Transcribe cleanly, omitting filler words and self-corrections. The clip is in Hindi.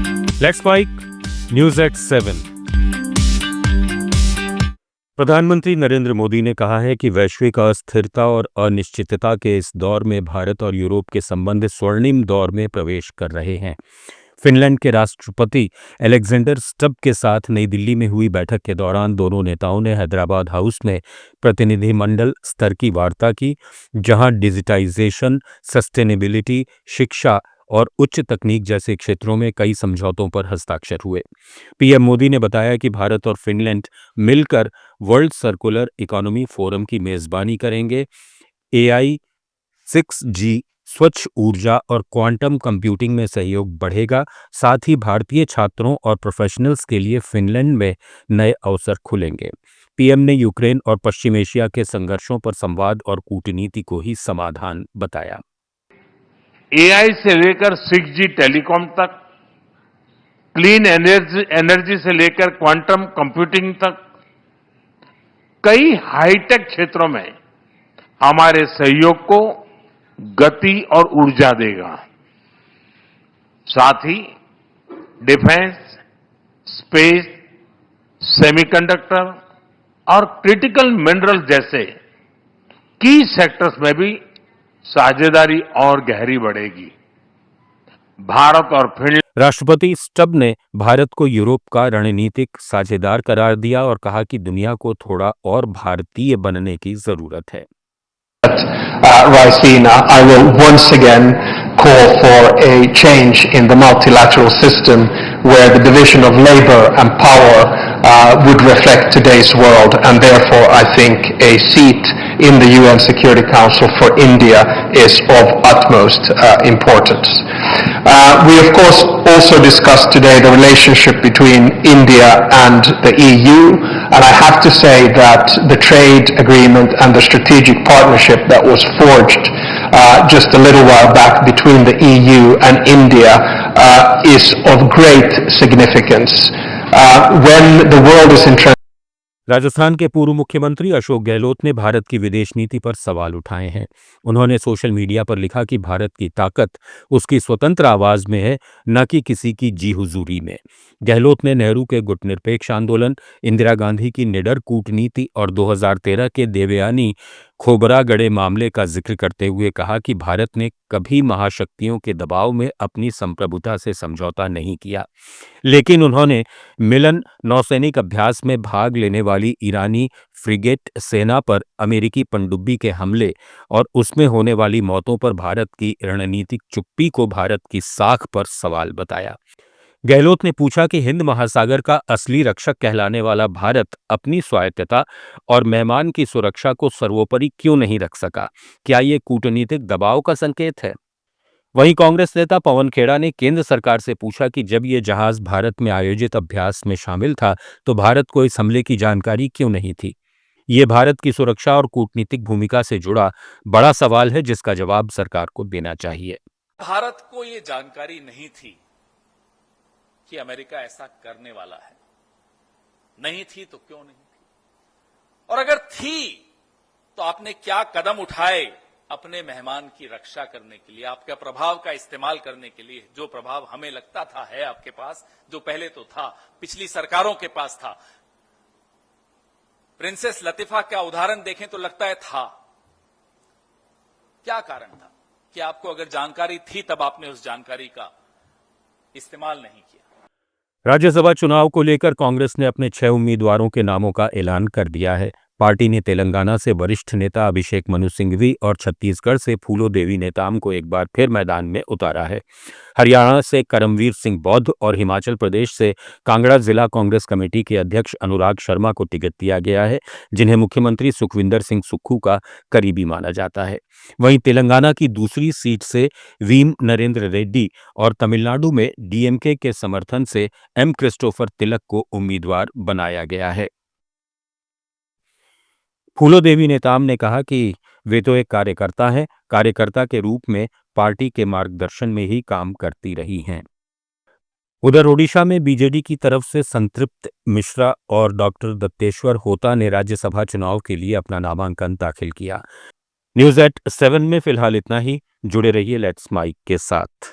Let's mic news at 7। प्रधानमंत्री नरेंद्र मोदी ने कहा है कि वैश्विक अस्थिरता और अनिश्चितता के इस दौर में भारत और यूरोप के संबंध स्वर्णिम दौर में प्रवेश कर रहे हैं। फिनलैंड के राष्ट्रपति अलेक्जेंडर स्टब के साथ नई दिल्ली में हुई बैठक के दौरान दोनों नेताओं ने हैदराबाद हाउस में प्रतिनिधिमंडल स्तर की वार्ता की, जहां डिजिटाइजेशन, सस्टेनेबिलिटी, शिक्षा और उच्च तकनीक जैसे क्षेत्रों में कई समझौतों पर हस्ताक्षर हुए। पीएम मोदी ने बताया कि भारत और फिनलैंड मिलकर वर्ल्ड सर्कुलर इकोनॉमी फोरम की मेजबानी करेंगे। एआई, 6G, स्वच्छ ऊर्जा और क्वांटम कंप्यूटिंग में सहयोग बढ़ेगा। साथ ही भारतीय छात्रों और प्रोफेशनल्स के लिए फिनलैंड में नए अवसर खुलेंगे। पीएम ने यूक्रेन और पश्चिम एशिया के संघर्षों पर संवाद और कूटनीति को ही समाधान बताया। एआई से लेकर 6G टेलीकॉम तक, क्लीन एनर्जी से लेकर क्वांटम कंप्यूटिंग तक, कई हाईटेक क्षेत्रों में हमारे सहयोग को गति और ऊर्जा देगा। साथ ही डिफेंस, स्पेस, सेमीकंडक्टर और क्रिटिकल मिनरल जैसे की सेक्टर्स में भी साझेदारी और गहरी बढ़ेगी। भारत और फिनलैंड। राष्ट्रपति स्टब ने भारत को यूरोप का रणनीतिक साझेदार करार दिया और कहा कि दुनिया को थोड़ा और भारतीय बनने की जरूरत है। Raisina, I will once again call for a change in the multilateral system where the division of labor and power would reflect today's world, and therefore I think a seat in the UN Security Council for India is of utmost importance. We of course also discussed today the relationship between India and the EU, and I have to say that the trade agreement and the strategic partnership that was forged just a little while back between the EU and India is of great significance. When the world is in Rajasthan के पूर्व मुख्यमंत्री अशोक गहलोत ने भारत की विदेश नीति पर सवाल उठाए हैं। उन्होंने सोशल मीडिया पर लिखा कि भारत की ताकत उसकी स्वतंत्र आवाज में है, न कि किसी की जी हुजूरी में। गहलोत ने नेहरू के गुटनिरपेक्ष आंदोलन, इंदिरा गांधी की निडर कूटनीति और 2013 के देवयानी खोबरागड़े मामले का जिक्र करते हुए कहा कि भारत ने कभी महाशक्तियों के दबाव में अपनी संप्रभुता से समझौता नहीं किया। लेकिन उन्होंने मिलन नौसैनिक अभ्यास में भाग लेने वाली ईरानी फ्रिगेट सेना पर अमेरिकी पनडुब्बी के हमले और उसमें होने वाली मौतों पर भारत की रणनीतिक चुप्पी को भारत की साख पर सवाल बताया। गहलोत ने पूछा कि हिंद महासागर का असली रक्षक कहलाने वाला भारत अपनी स्वायत्तता और मेहमान की सुरक्षा को सर्वोपरि क्यों नहीं रख सका? क्या ये कूटनीतिक दबाव का संकेत है? वहीं कांग्रेस नेता पवन खेड़ा ने केंद्र सरकार से पूछा कि जब ये जहाज भारत में आयोजित अभ्यास में शामिल था तो भारत को इस हमले की जानकारी क्यों नहीं थी? ये भारत की सुरक्षा और कूटनीतिक भूमिका से जुड़ा बड़ा सवाल है, जिसका जवाब सरकार को देना चाहिए। भारत को ये जानकारी नहीं थी कि अमेरिका ऐसा करने वाला है। नहीं थी तो क्यों नहीं थी? और अगर थी तो आपने क्या कदम उठाए अपने मेहमान की रक्षा करने के लिए, आपके प्रभाव का इस्तेमाल करने के लिए? जो प्रभाव हमें लगता था है आपके पास, जो पहले तो था, पिछली सरकारों के पास था। प्रिंसेस लतीफा का उदाहरण देखें तो लगता है था। क्या कारण था कि आपको अगर जानकारी थी तब आपने उस जानकारी का इस्तेमाल नहीं किया? राज्यसभा चुनाव को लेकर कांग्रेस ने अपने 6 उम्मीदवारों के नामों का ऐलान कर दिया है। पार्टी ने तेलंगाना से वरिष्ठ नेता अभिषेक मनु सिंघवी और छत्तीसगढ़ से फूलो देवी नेताम को एक बार फिर मैदान में उतारा है। हरियाणा से करमवीर सिंह बौद्ध और हिमाचल प्रदेश से कांगड़ा जिला कांग्रेस कमेटी के अध्यक्ष अनुराग शर्मा को टिकट दिया गया है, जिन्हें मुख्यमंत्री सुखविंदर सिंह सुक्खू का करीबी माना जाता है। वहीं तेलंगाना की दूसरी सीट से वीम नरेंद्र रेड्डी और तमिलनाडु में डीएमके के समर्थन से एम क्रिस्टोफर तिलक को उम्मीदवार बनाया गया है। फूलो देवी नेताम ने कहा कि वे तो एक कार्यकर्ता हैं, कार्यकर्ता के रूप में पार्टी के मार्गदर्शन में ही काम करती रही हैं। उधर ओडिशा में बीजेडी की तरफ से संतृप्त मिश्रा और डॉक्टर दत्तेश्वर होता ने राज्यसभा चुनाव के लिए अपना नामांकन दाखिल किया। न्यूज़ एट 7 में फिलहाल इतना ही। जुड़े रहिए लेट्स माइक के साथ।